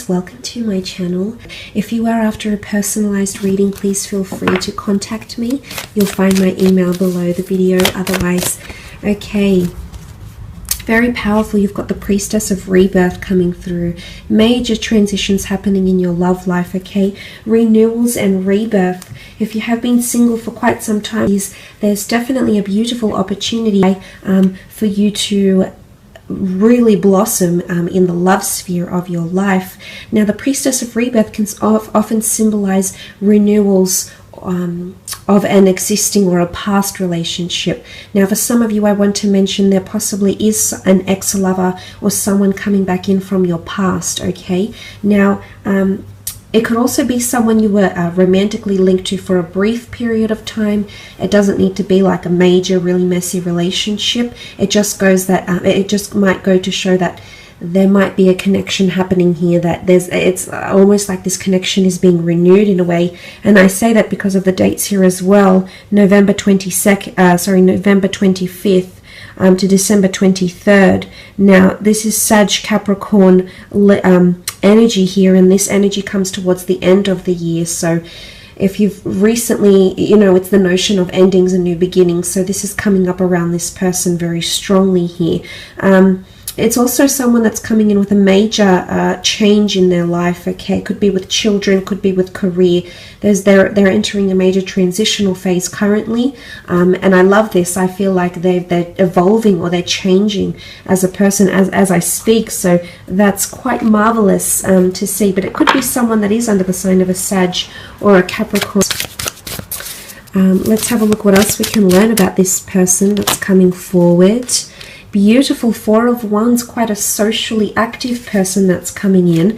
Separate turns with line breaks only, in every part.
Welcome to my channel. If you are after a personalized reading, please feel free to contact me. You'll find my email below the video. Otherwise, okay, very powerful. You've got the Priestess of Rebirth coming through. Major transitions happening in your love life, okay? Renewals and rebirth. If you have been single for quite some time, there's definitely a beautiful opportunity for you to really blossom in the love sphere of your life. Now, the Priestess of Rebirth can often symbolize renewals of an existing or a past relationship. Now, for some of you, I want to mention there possibly is an ex-lover or someone coming back in from your past, okay? Now, it could also be someone you were romantically linked to for a brief period of time. It doesn't need to be like a major, really messy relationship. It just goes that it just might go to show that there might be a connection happening here. That it's almost like this connection is being renewed in a way. And I say that because of the dates here as well. November 25th. To December 23rd. Now, this is Sag Capricorn energy here, and this energy comes towards the end of the year. So if you've recently, it's the notion of endings and new beginnings. So this is coming up around this person very strongly here. It's also someone that's coming in with a major change in their life, okay? Could be with children, could be with career. They're entering a major transitional phase currently, and I love this. I feel like they're evolving or they're changing as a person as I speak, so that's quite marvelous to see. But it could be someone that is under the sign of a Sag or a Capricorn. Let's have a look what else we can learn about this person that's coming forward. Beautiful Four of Wands, quite a socially active person that's coming in.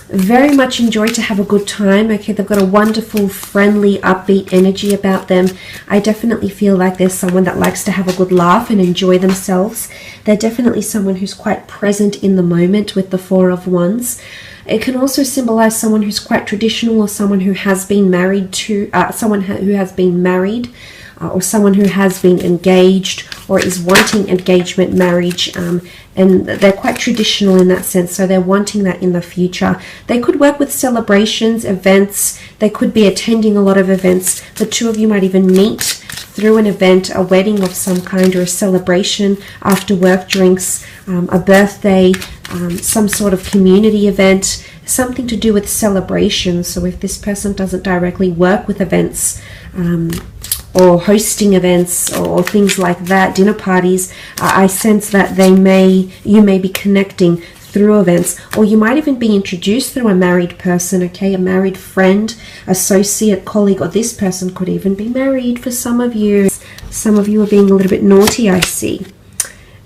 Very much enjoy to have a good time. Okay, they've got a wonderful, friendly, upbeat energy about them. I definitely feel like there's someone that likes to have a good laugh and enjoy themselves. They're definitely someone who's quite present in the moment with the Four of Wands. It can also symbolize someone who's quite traditional, or someone who has been married to who has been married. Or someone who has been engaged or is wanting engagement, marriage, and they're quite traditional in that sense, so they're wanting that in the future. They could work with celebrations, events. They could be attending a lot of events. The two of you might even meet through an event, a wedding of some kind, or a celebration, after work drinks, a birthday, some sort of community event, something to do with celebrations. So if this person doesn't directly work with events, or hosting events or things like that, dinner parties, I sense that you may be connecting through events, or you might even be introduced through a married person, okay, a married friend, associate, colleague, or this person could even be married for some of you. Some of you are being a little bit naughty, I see.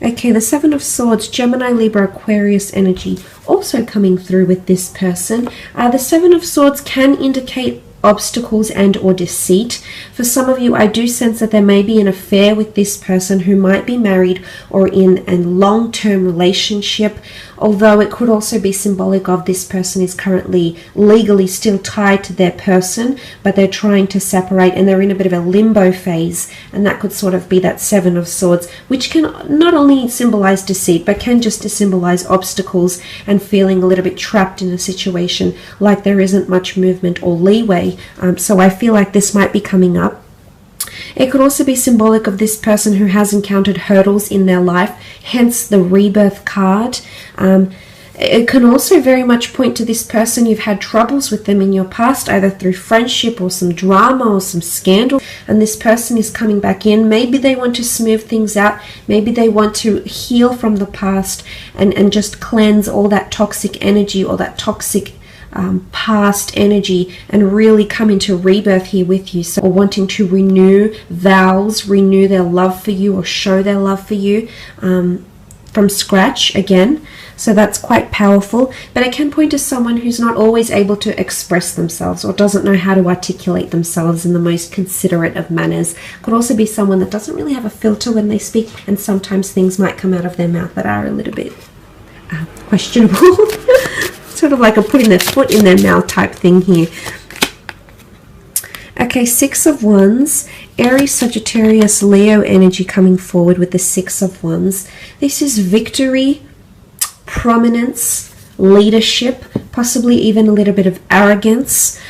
Okay, the Seven of Swords, Gemini, Libra, Aquarius energy also coming through with this person. The Seven of Swords can indicate obstacles and or deceit. For some of you, I do sense that there may be an affair with this person who might be married or in a long-term relationship, although it could also be symbolic of this person is currently legally still tied to their person, but they're trying to separate and they're in a bit of a limbo phase, and that could sort of be that Seven of Swords, which can not only symbolize deceit, but can just symbolize obstacles and feeling a little bit trapped in a situation, like there isn't much movement or leeway. So I feel like this might be coming up. It could also be symbolic of this person who has encountered hurdles in their life, hence the rebirth card. It can also very much point to this person. You've had troubles with them in your past, either through friendship or some drama or some scandal, and this person is coming back in. Maybe they want to smooth things out. Maybe they want to heal from the past and just cleanse all that toxic energy or that toxic past energy and really come into rebirth here with you. So, or wanting to renew vows, renew their love for you, or show their love for you from scratch again. So that's quite powerful, but it can point to someone who's not always able to express themselves or doesn't know how to articulate themselves in the most considerate of manners. Could also be someone that doesn't really have a filter when they speak, and sometimes things might come out of their mouth that are a little bit questionable. Sort of like a putting their foot in their mouth type thing here. Okay, Six of Wands, Aries, Sagittarius, Leo energy coming forward with the Six of Wands. This is victory, prominence, leadership, possibly even a little bit of arrogance.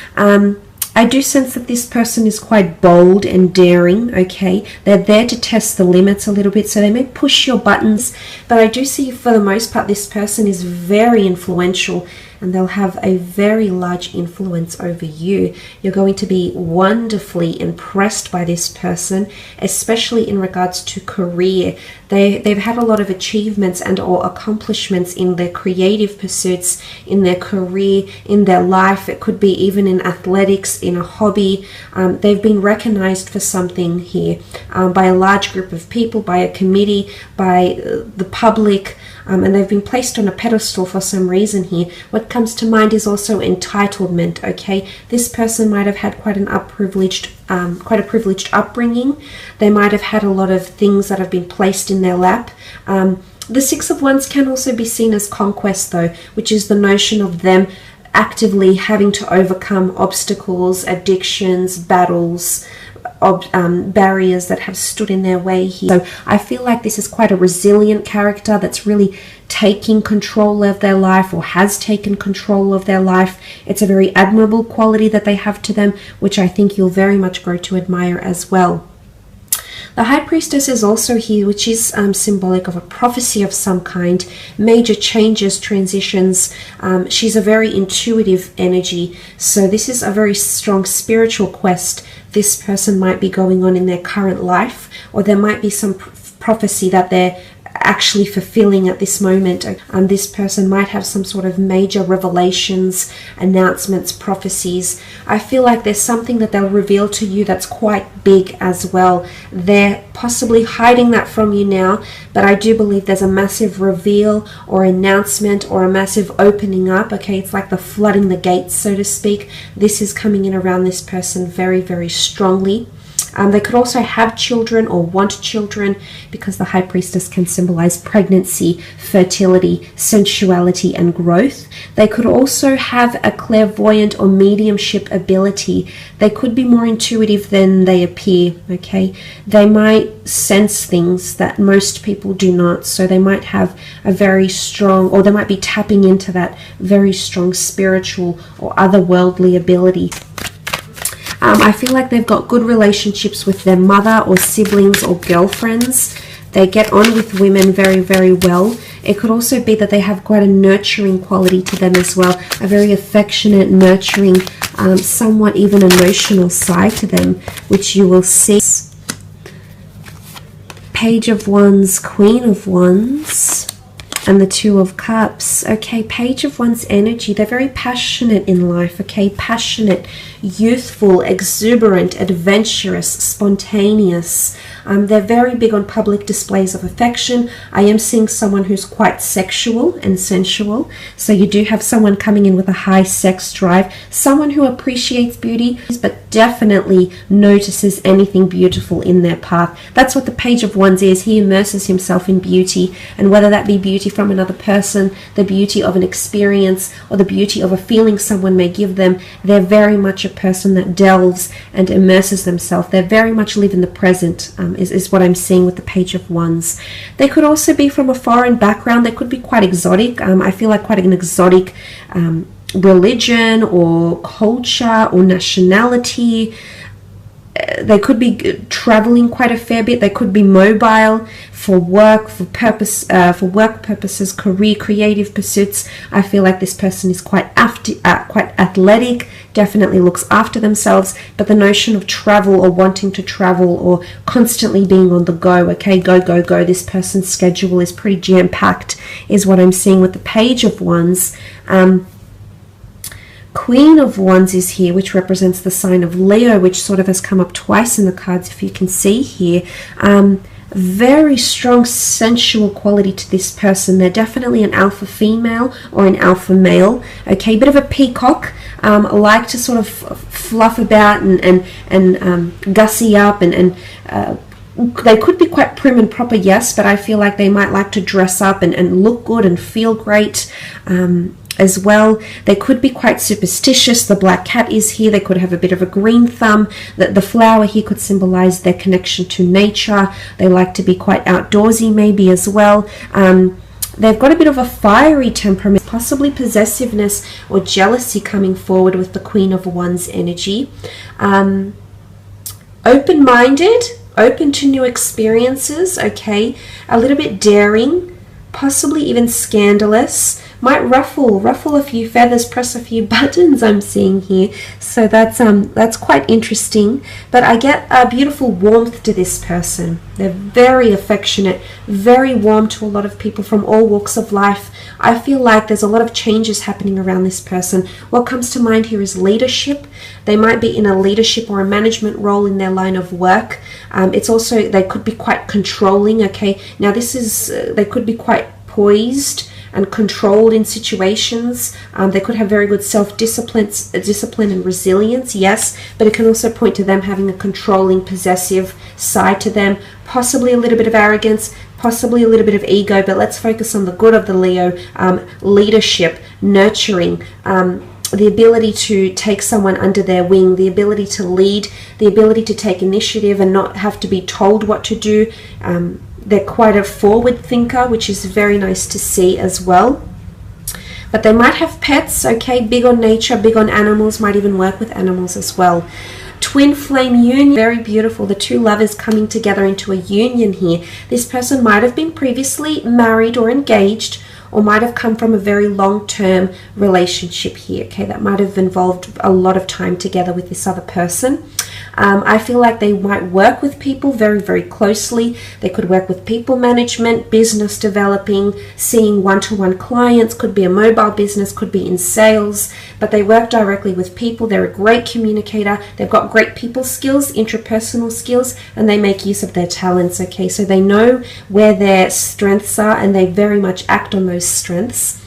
I do sense that this person is quite bold and daring, okay? They're there to test the limits a little bit, so they may push your buttons, but I do see for the most part this person is very influential, and they'll have a very large influence over you. You're going to be wonderfully impressed by this person, especially in regards to career. They've had a lot of achievements and or accomplishments in their creative pursuits, in their career, in their life. It could be even in athletics, in a hobby. They've been recognized for something here by a large group of people, by a committee, by the public, and they've been placed on a pedestal for some reason here. What comes to mind is also entitlement, okay? This person might have had quite a privileged upbringing. They might have had a lot of things that have been placed in their lap. The Six of Wands can also be seen as conquest though, which is the notion of them actively having to overcome obstacles, addictions, battles, barriers that have stood in their way here. So I feel like this is quite a resilient character that's really taking control of their life, or has taken control of their life. It's a very admirable quality that they have to them, which I think you'll very much grow to admire as well. The High Priestess is also here, which is symbolic of a prophecy of some kind, major changes, transitions. She's a very intuitive energy, so this is a very strong spiritual quest this person might be going on in their current life, or there might be some prophecy that they're actually fulfilling at this moment. This person might have some sort of major revelations, announcements, prophecies. I feel like there's something that they'll reveal to you that's quite big as well. They're possibly hiding that from you now, but I do believe there's a massive reveal or announcement or a massive opening up, okay? It's like the flooding the gates, so to speak. This is coming in around this person very, very strongly. They could also have children or want children, because the High Priestess can symbolize pregnancy, fertility, sensuality, and growth. They could also have a clairvoyant or mediumship ability. They could be more intuitive than they appear, okay? They might sense things that most people do not, so they might have a very strong, or they might be tapping into that very strong spiritual or otherworldly ability. I feel like they've got good relationships with their mother or siblings or girlfriends. They get on with women very, very well. It could also be that they have quite a nurturing quality to them as well, a very affectionate, nurturing, somewhat even emotional side to them, which you will see. Page of Wands, Queen of Wands, and the Two of Cups. Okay, Page of Wands energy. They're very passionate in life, okay? Passionate, youthful, exuberant, adventurous, spontaneous. They're very big on public displays of affection. I am seeing someone who's quite sexual and sensual. So you do have someone coming in with a high sex drive. Someone who appreciates beauty, but definitely notices anything beautiful in their path. That's what the Page of Wands is. He immerses himself in beauty, and whether that be beauty from another person, the beauty of an experience, or the beauty of a feeling someone may give them, they're very much a person that delves and immerses themselves. They very much live in the present, is what I'm seeing with the Page of Wands. They could also be from a foreign background. They could be quite exotic. I feel like quite an exotic religion or culture or nationality. They could be traveling quite a fair bit. They could be mobile for work, for work purposes, career, creative pursuits. I feel like this person is quite athletic, definitely looks after themselves, but the notion of travel or wanting to travel or constantly being on the go, okay, go, go, go. This person's schedule is pretty jam-packed, is what I'm seeing with the Page of Wands. Queen of Wands is here, which represents the sign of Leo, which sort of has come up twice in the cards, if you can see here. Very strong sensual quality to this person. They're definitely an alpha female or an alpha male. Okay, bit of a peacock. Like to sort of fluff about and gussy up and they could be quite prim and proper, yes, but I feel like they might like to dress up and look good and feel great as well. They could be quite superstitious. The black cat is here. They could have a bit of a green thumb. The flower here could symbolize their connection to nature. They like to be quite outdoorsy maybe as well. They've got a bit of a fiery temperament, possibly possessiveness or jealousy coming forward with the Queen of Wands energy. Open-minded, open to new experiences, okay? A little bit daring, possibly even scandalous. Might ruffle a few feathers, press a few buttons, I'm seeing here. So that's quite interesting. But I get a beautiful warmth to this person. They're very affectionate, very warm to a lot of people from all walks of life. I feel like there's a lot of changes happening around this person. What comes to mind here is leadership. They might be in a leadership or a management role in their line of work. It's also, they could be quite controlling, okay? Now this is, they could be quite poised and controlled in situations. They could have very good self-discipline and resilience, yes, but it can also point to them having a controlling, possessive side to them, possibly a little bit of arrogance, possibly a little bit of ego, but let's focus on the good of the Leo. Leadership, nurturing, the ability to take someone under their wing, the ability to lead, the ability to take initiative and not have to be told what to do. They're quite a forward thinker, which is very nice to see as well. But they might have pets, okay, big on nature, big on animals, might even work with animals as well. Twin flame union, very beautiful. The two lovers coming together into a union here. This person might have been previously married or engaged, or might have come from a very long-term relationship here, okay? That might have involved a lot of time together with this other person. I feel like they might work with people very, very closely. They could work with people management, business developing, seeing one-to-one clients, could be a mobile business, could be in sales, but they work directly with people. They're a great communicator. They've got great people skills, interpersonal skills, and they make use of their talents, okay? So they know where their strengths are and they very much act on those strengths.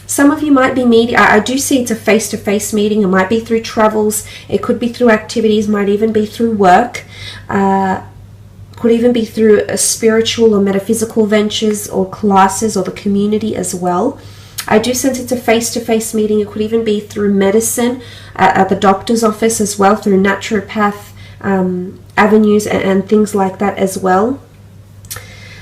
Some of you might be meeting, I do see it's a face-to-face meeting. It might be through travels, it could be through activities, might even be through work, could even be through a spiritual or metaphysical ventures or classes or the community as well. I do sense it's a face-to-face meeting. It could even be through medicine, at the doctor's office as well, through naturopath avenues and things like that as well.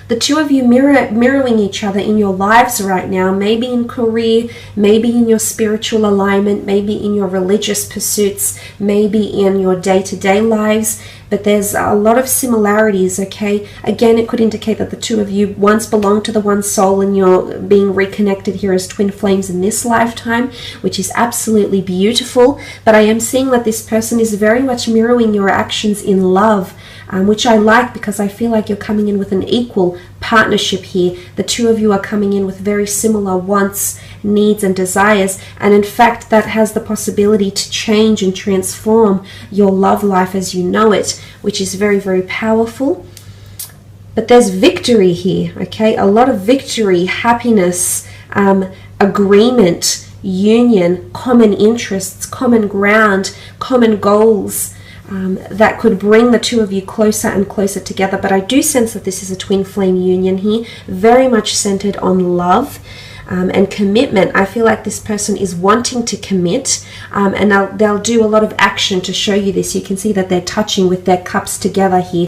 The two of you mirroring each other in your lives right now, maybe in career, maybe in your spiritual alignment, maybe in your religious pursuits, maybe in your day-to-day lives, but there's a lot of similarities, okay? Again, it could indicate that the two of you once belonged to the one soul and you're being reconnected here as twin flames in this lifetime, which is absolutely beautiful. But I am seeing that this person is very much mirroring your actions in love, which I like because I feel like you're coming in with an equal partnership here. The two of you are coming in with very similar wants, needs and desires, and in fact that has the possibility to change and transform your love life as you know it, which is very, very powerful. But there's victory here, okay? A lot of victory, happiness, agreement, union, common interests, common ground, common goals, that could bring the two of you closer and closer together. But I do sense that this is a twin flame union here, very much centered on love and commitment. I feel like this person is wanting to commit, and they'll do a lot of action to show you this. You can see that they're touching with their cups together here.